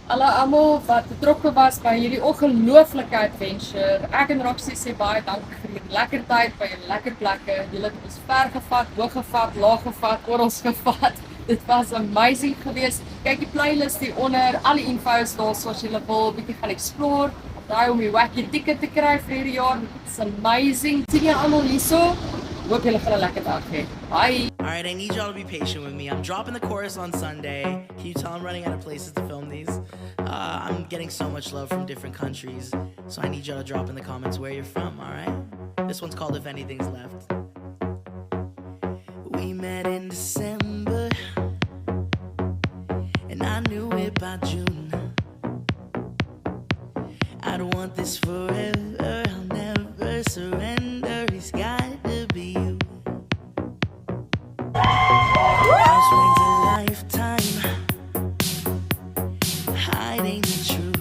Alle almal wat betrokke was by hierdie ongelooflike adventure. Ek en Roxie sê baie dankie vir die lekker tyd by julle lekker plekke. Julle het ons ver gevat, hoog gevat, laag gevat, oral gevat. Dit was amazing geweest. Kyk die playlist hier onder, al die info is daar so as jy wil bietjie gaan explore. Daai om die wacky ticket te kry vir hierdie jaar. It's amazing. Sien julle almal hierso. Hoop julle gaan 'n lekker dag hê. Bye. Alright, I need y'all to be patient with me. I'm dropping the chorus on Sunday. Can you tell I'm running out of places to film these? I'm getting so much love from different countries, so I need y'all to drop in the comments where you're from, alright? This one's called If Anything's Left. We met in December, and I knew it by June. I'd want this forever, I'll never surrender. It's got to be you. I'll swing to lifetime, hiding the truth.